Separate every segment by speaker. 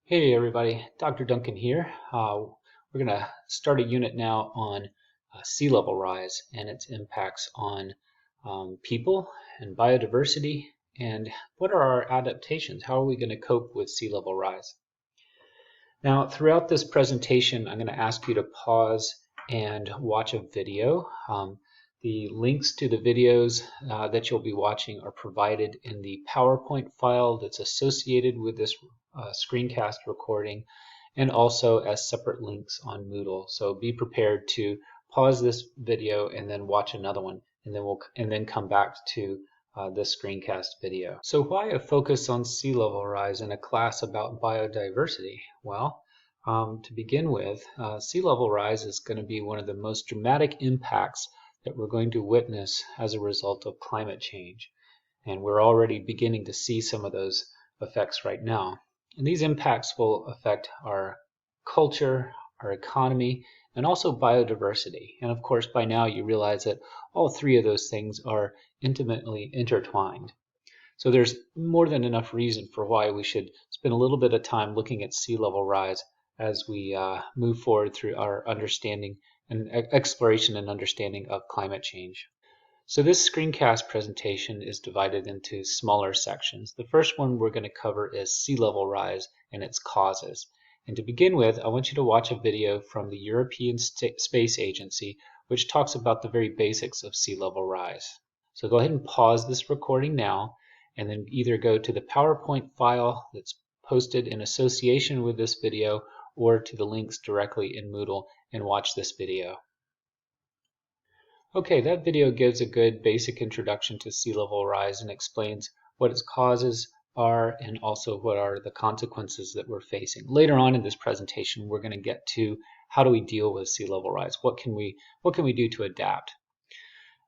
Speaker 1: Hey everybody, Dr. Duncan here. We're going to start a unit now on sea level rise and its impacts on people and biodiversity, and what are our adaptations? How are we going to cope with sea level rise? Now, throughout this presentation, I'm going to ask you to pause and watch a video. The links to the videos that you'll be watching are provided in the PowerPoint file that's associated with this screencast recording, and also as separate links on Moodle. So be prepared to pause this video and then watch another one, and then come back to this screencast video. So why a focus on sea level rise in a class about biodiversity? Well, to begin with, sea level rise is going to be one of the most dramatic impacts that we're going to witness as a result of climate change. And we're already beginning to see some of those effects right now. And these impacts will affect our culture, our economy, and also biodiversity. And of course, by now you realize that all three of those things are intimately intertwined. So there's more than enough reason for why we should spend a little bit of time looking at sea level rise as we move forward through our understanding and exploration and understanding of climate change. So this screencast presentation is divided into smaller sections. The first one we're going to cover is sea level rise and its causes. And to begin with, I want you to watch a video from the European Space Agency, which talks about the very basics of sea level rise. So go ahead and pause this recording now, and then either go to the PowerPoint file that's posted in association with this video, or to the links directly in Moodle and watch this video. Okay, that video gives a good basic introduction to sea level rise and explains what its causes are and also what are the consequences that we're facing. Later on in this presentation, we're going to get to how do we deal with sea level rise? What can we do to adapt?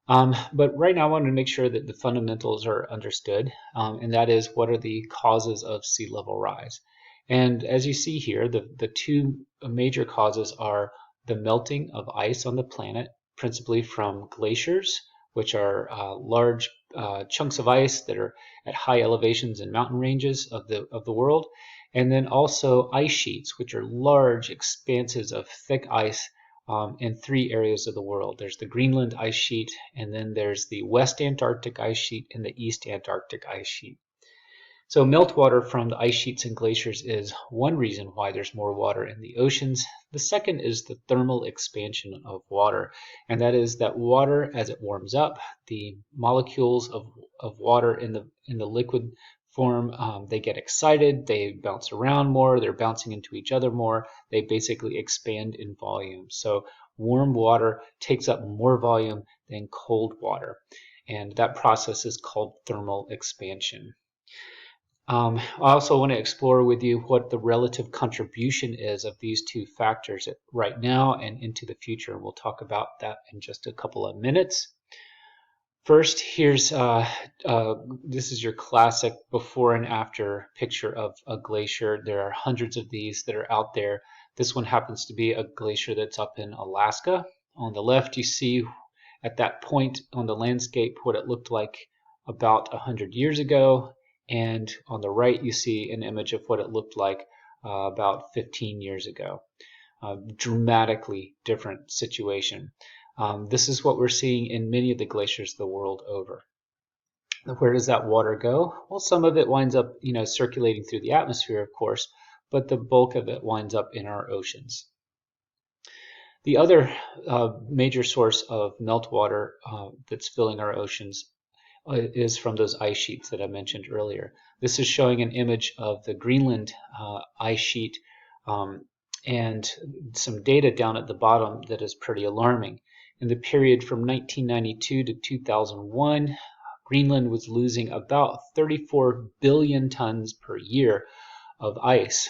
Speaker 1: But right now I want to make sure that the fundamentals are understood, and that is, what are the causes of sea level rise? And as you see here, the two major causes are the melting of ice on the planet, principally from glaciers, which are large chunks of ice that are at high elevations and mountain ranges of the world, and then also ice sheets, which are large expanses of thick ice in three areas of the world. There's the Greenland ice sheet, and then there's the West Antarctic ice sheet and the East Antarctic ice sheet. So meltwater from the ice sheets and glaciers is one reason why there's more water in the oceans. The second is the thermal expansion of water, and that is that water, as it warms up, the molecules of water in the liquid form, they get excited, they bounce around more, they're bouncing into each other more, they basically expand in volume. So warm water takes up more volume than cold water, and that process is called thermal expansion. I also want to explore with you what the relative contribution is of these two factors right now and into the future. We'll talk about that in just a couple of minutes. First, here's this is your classic before and after picture of a glacier. There are hundreds of these that are out there. This one happens to be a glacier that's up in Alaska. On the left, you see at that point on the landscape what it looked like about 100 years ago. And on the right, you see an image of what it looked like about 15 years ago. Dramatically different situation. This is what we're seeing in many of the glaciers the world over. Where does that water go? Well, some of it winds up, circulating through the atmosphere, of course, but the bulk of it winds up in our oceans. The other major source of meltwater that's filling our oceans is from those ice sheets that I mentioned earlier. This is showing an image of the Greenland ice sheet, and some data down at the bottom that is pretty alarming. In the period from 1992 to 2001, Greenland was losing about 34 billion tons per year of ice.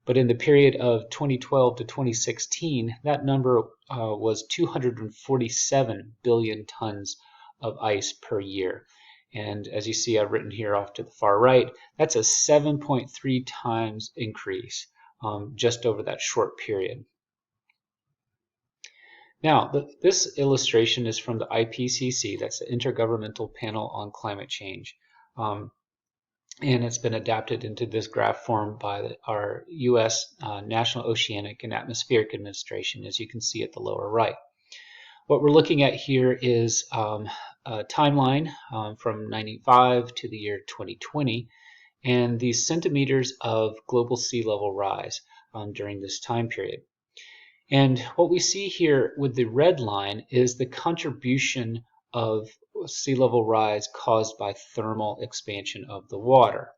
Speaker 1: But in the period of 2012 to 2016, that number was 247 billion tons of ice per year. And as you see, I've written here off to the far right, that's a 7.3 times increase just over that short period. Now, this illustration is from the IPCC, that's the Intergovernmental Panel on Climate Change. and it's been adapted into this graph form by our U.S. National Oceanic and Atmospheric Administration, as you can see at the lower right. What we're looking at here is a timeline from 95 to the year 2020, and these centimeters of global sea level rise during this time period. And what we see here with the red line is the contribution of sea level rise caused by thermal expansion of the water.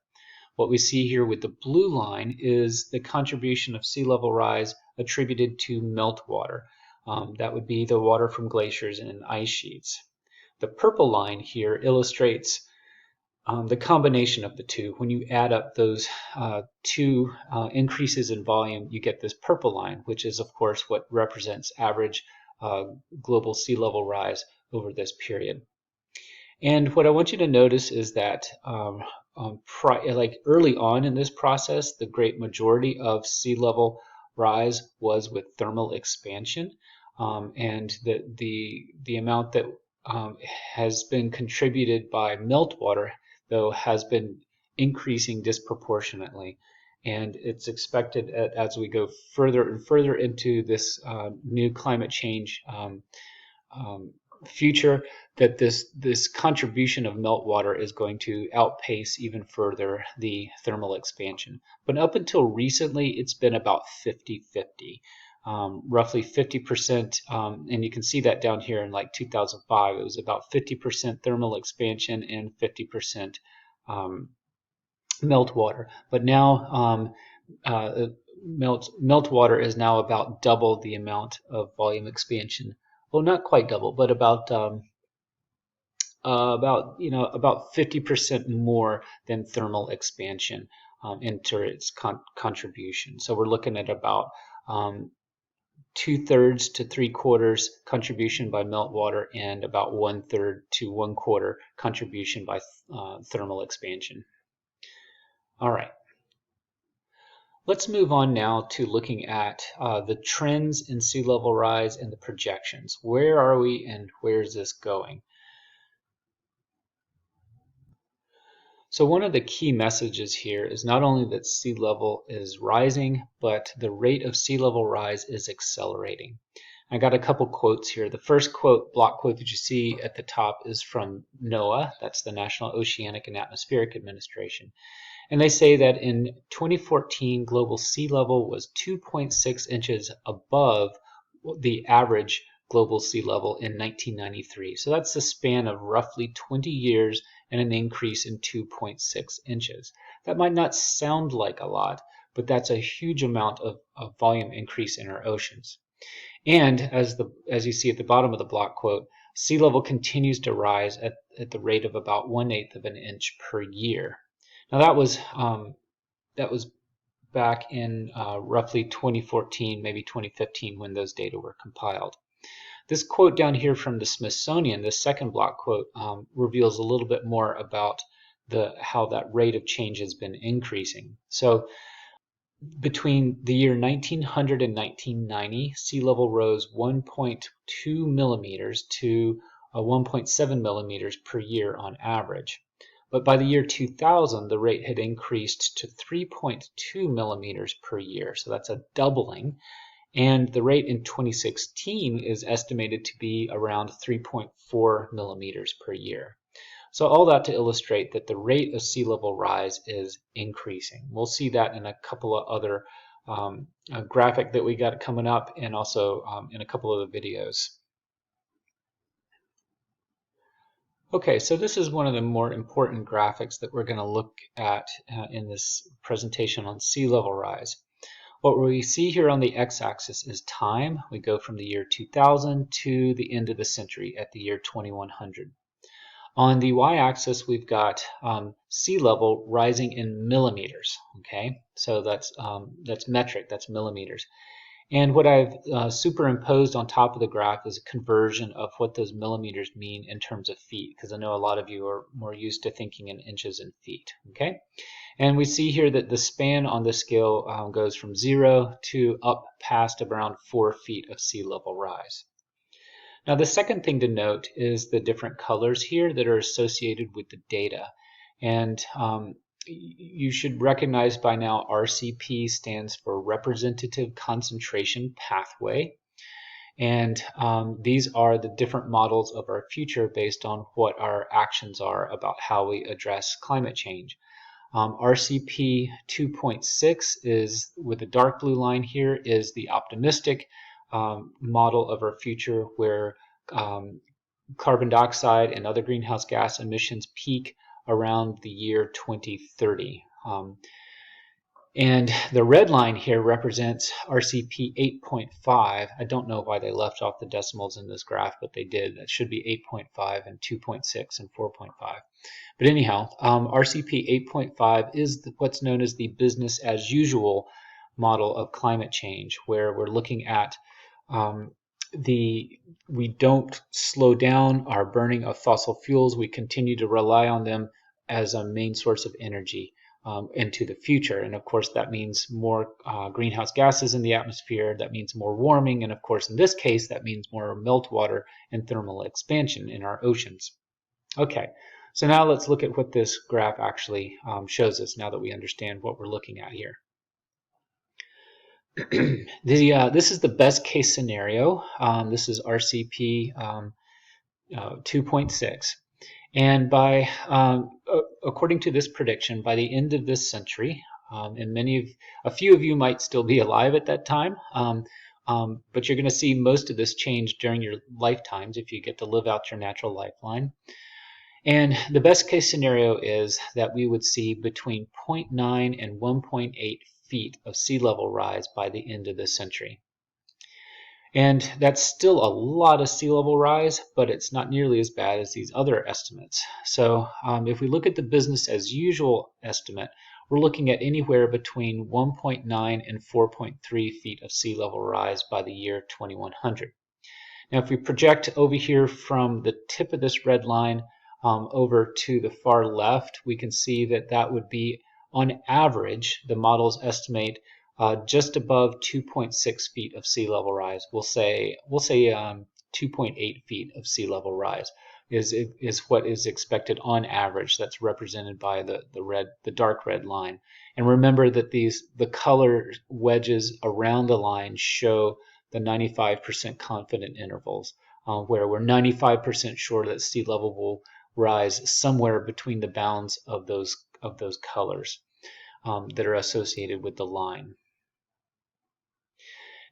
Speaker 1: What we see here with the blue line is the contribution of sea level rise attributed to meltwater. That would be the water from glaciers and ice sheets. The purple line here illustrates the combination of the two. When you add up those two increases in volume, you get this purple line, which is of course what represents average global sea level rise over this period. And what I want you to notice is that like early on in this process, the great majority of sea level rise was with thermal expansion, and the amount that has been contributed by meltwater, though, has been increasing disproportionately. And it's expected as we go further and further into this new climate change future that this contribution of meltwater is going to outpace even further the thermal expansion. But up until recently, it's been about 50-50. Roughly 50%, and you can see that down here in like 2005, it was about 50% thermal expansion and 50% meltwater. But now meltwater is now about double the amount of volume expansion. Well, not quite double, but about 50% more than thermal expansion into its contribution. So we're looking at about 2/3 to 3/4 contribution by meltwater and about 1/3 to 1/4 contribution by thermal expansion. All right. Let's move on now to looking at the trends in sea level rise and the projections. Where are we and where is this going? So one of the key messages here is not only that sea level is rising, but the rate of sea level rise is accelerating. I got a couple quotes here. The first block quote that you see at the top is from NOAA, that's the National Oceanic and Atmospheric Administration. And they say that in 2014, global sea level was 2.6 inches above the average global sea level in 1993. So that's the span of roughly 20 years and an increase in 2.6 inches. That might not sound like a lot, but that's a huge amount of volume increase in our oceans. And as you see at the bottom of the block quote, sea level continues to rise at the rate of about 1/8 of an inch per year. Now that was back in roughly 2014, maybe 2015 when those data were compiled. This quote down here from the Smithsonian, the second block quote, reveals a little bit more about how that rate of change has been increasing. So between the year 1900 and 1990, sea level rose 1.2 millimeters to 1.7 millimeters per year on average. But by the year 2000, the rate had increased to 3.2 millimeters per year, so that's a doubling. And the rate in 2016 is estimated to be around 3.4 millimeters per year. So all that to illustrate that the rate of sea level rise is increasing. We'll see that in a couple of other graphic that we got coming up, and also in a couple of the videos. Okay, so this is one of the more important graphics that we're going to look at in this presentation on sea level rise. What we see here on the x-axis is time. We go from the year 2000 to the end of the century at the year 2100. On the y-axis, we've got sea level rising in millimeters. Okay, so that's metric, that's millimeters. And what I've superimposed on top of the graph is a conversion of what those millimeters mean in terms of feet, because I know a lot of you are more used to thinking in inches and feet. Okay, and we see here that the span on the scale goes from 0 to up past around 4 feet of sea level rise. Now the second thing to note is the different colors here that are associated with the data. And you should recognize by now RCP stands for Representative Concentration Pathway. And these are the different models of our future based on what our actions are about how we address climate change. RCP 2.6 is, with the dark blue line here, is the optimistic model of our future where carbon dioxide and other greenhouse gas emissions peak around the year 2030. And the red line here represents RCP 8.5. I don't know why they left off the decimals in this graph, but they did. That should be 8.5 and 2.6 and 4.5. But anyhow, RCP 8.5 is what's known as the business as usual model of climate change, where we're looking at we don't slow down our burning of fossil fuels. We continue to rely on them as a main source of energy into the future. And of course, that means more greenhouse gases in the atmosphere. That means more warming. And of course, in this case, that means more meltwater and thermal expansion in our oceans. Okay, so now let's look at what this graph actually shows us now that we understand what we're looking at here. This is the best case scenario. This is RCP 2.6. And by according to this prediction, by the end of this century, and a few of you might still be alive at that time, but you're going to see most of this change during your lifetimes if you get to live out your natural lifeline. And the best case scenario is that we would see between 0.9 and 1.8 feet of sea level rise by the end of this century. And that's still a lot of sea level rise, but it's not nearly as bad as these other estimates. So if we look at the business as usual estimate, we're looking at anywhere between 1.9 and 4.3 feet of sea level rise by the year 2100. Now, if we project over here from the tip of this red line over to the far left, we can see that that would be, on average, the models estimate just above 2.6 feet of sea level rise. We'll say 2.8 feet of sea level rise is what is expected on average. That's represented by the dark red line. And remember that the color wedges around the line show the 95% confident intervals, where we're 95% sure that sea level will rise somewhere between the bounds of those colors that are associated with the line.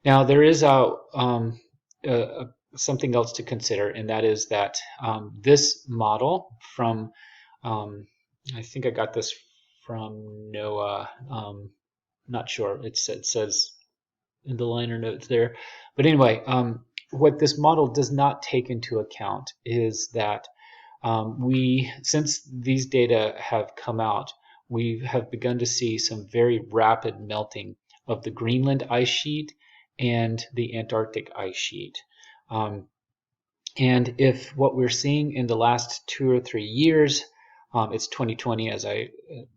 Speaker 1: Now, there is something else to consider, and that is that this model from, I think I got this from NOAA, not sure, it says in the liner notes there. But anyway, what this model does not take into account is that since these data have come out, we have begun to see some very rapid melting of the Greenland ice sheet and the Antarctic ice sheet. And if what we're seeing in the last 2 or 3 years, it's 2020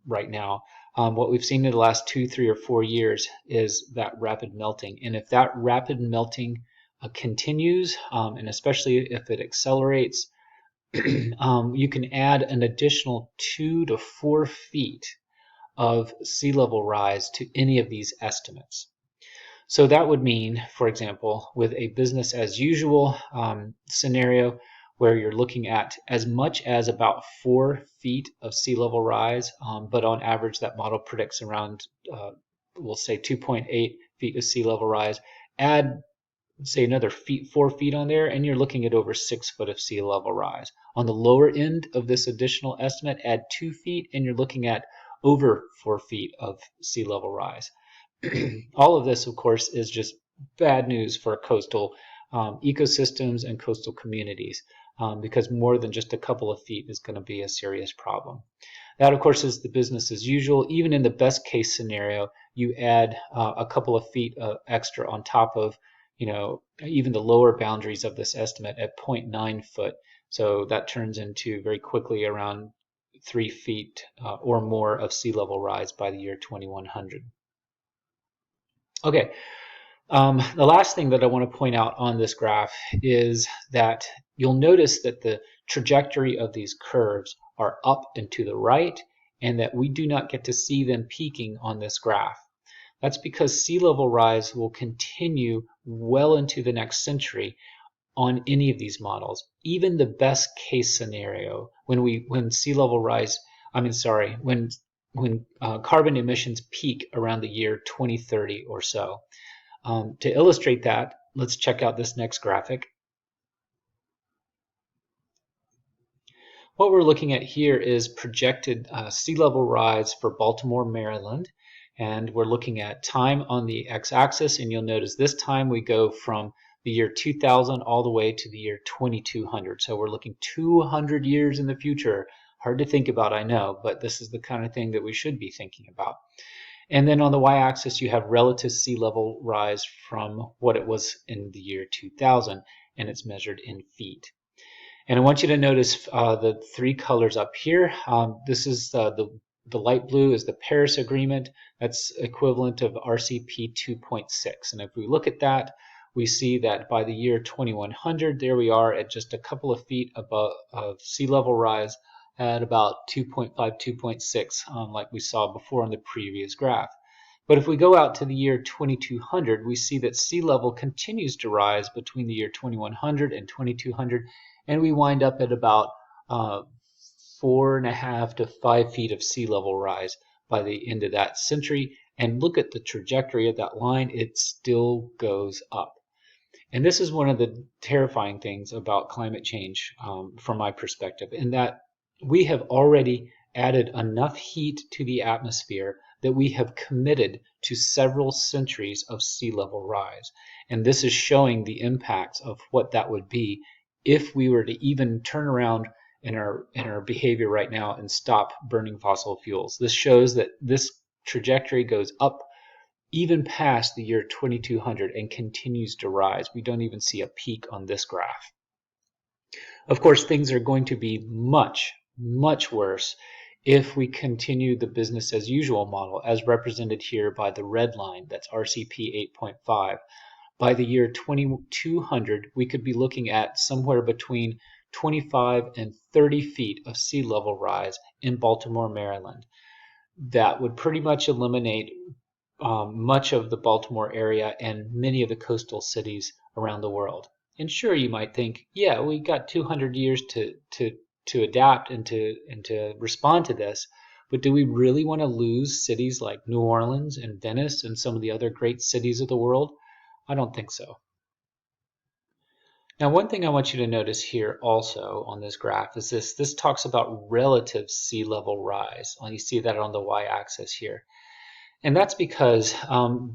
Speaker 1: right now, what we've seen in the last 2, 3, or 4 years is that rapid melting. And if that rapid melting continues, and especially if it accelerates, you can add an additional 2 to 4 feet of sea level rise to any of these estimates. So that would mean, for example, with a business as usual scenario where you're looking at as much as about 4 feet of sea level rise, but on average that model predicts around, we'll say 2.8 feet of sea level rise. Add, say, another 4 feet on there, and you're looking at over 6 foot of sea level rise. On the lower end of this additional estimate, add 2 feet, and you're looking at over 4 feet of sea level rise. All of this, of course, is just bad news for coastal ecosystems and coastal communities, because more than just a couple of feet is going to be a serious problem. That, of course, is the business as usual. Even in the best case scenario, you add a couple of feet extra on top of, even the lower boundaries of this estimate at 0.9 foot. So that turns into very quickly around 3 feet or more of sea level rise by the year 2100. Okay, the last thing that I want to point out on this graph is that you'll notice that the trajectory of these curves are up and to the right and that we do not get to see them peaking on this graph. That's because sea level rise will continue well into the next century on any of these models. Even the best case scenario, when sea level rise, when carbon emissions peak around the year 2030 or so. To illustrate that, let's check out this next graphic. What we're looking at here is projected sea level rise for Baltimore, Maryland. And we're looking at time on the x-axis, and you'll notice this time we go from the year 2000 all the way to the year 2200. So we're looking 200 years in the future. Hard to think about, I know, but this is the kind of thing that we should be thinking about. And then on the y-axis, you have relative sea level rise from what it was in the year 2000, and it's measured in feet. And I want you to notice the three colors up here. This is the light blue is the Paris Agreement. That's equivalent of RCP 2.6. And if we look at that, we see that by the year 2100, there we are at just a couple of feet above of sea level rise at about 2.5, 2.6, like we saw before on the previous graph. But if we go out to the year 2200, we see that sea level continues to rise between the year 2100 and 2200, and we wind up at about 4.5 to 5 feet of sea level rise by the end of that century. And look at the trajectory of that line, it still goes up. And this is one of the terrifying things about climate change from my perspective, in that we have already added enough heat to the atmosphere that we have committed to several centuries of sea level rise. And this is showing the impacts of what that would be if we were to even turn around in our behavior right now and stop burning fossil fuels. This shows that this trajectory goes up even past the year 2200 and continues to rise. We don't even see a peak on this graph. Of course, things are going to be much, much worse if we continue the business as usual model, as represented here by the red line, that's RCP 8.5. By the year 2200, we could be looking at somewhere between 25 and 30 feet of sea level rise in Baltimore, Maryland. That would pretty much eliminate much of the Baltimore area and many of the coastal cities around the world. And sure, you might think, yeah, we got 200 years to adapt and to respond to this, but do we really want to lose cities like New Orleans and Venice and some of the other great cities of the world? I don't think so. Now, one thing I want you to notice here also on this graph is this talks about relative sea level rise. You see that on the y-axis here. And that's because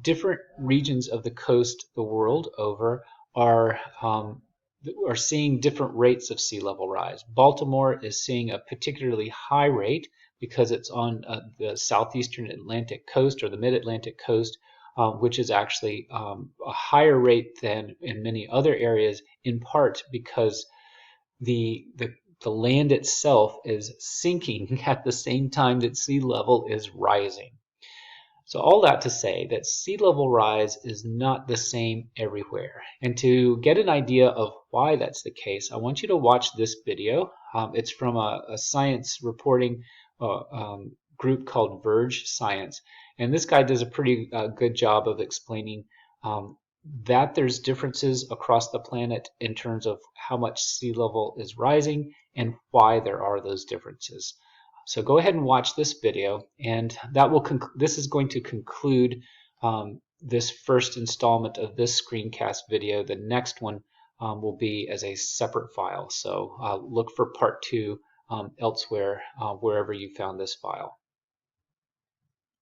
Speaker 1: different regions of the coast the world over are seeing different rates of sea level rise. Baltimore is seeing a particularly high rate because it's on the southeastern Atlantic coast or the mid-Atlantic coast, which is actually a higher rate than in many other areas, in part because the land itself is sinking at the same time that sea level is rising. So all that to say that sea level rise is not the same everywhere. And to get an idea of why that's the case, I want you to watch this video. It's from a science reporting group called Verge Science. And this guy does a pretty good job of explaining that there's differences across the planet in terms of how much sea level is rising and why there are those differences. So go ahead and watch this video, and this is going to conclude this first installment of this screencast video. The next one will be as a separate file. So look for part 2 elsewhere, wherever you found this file.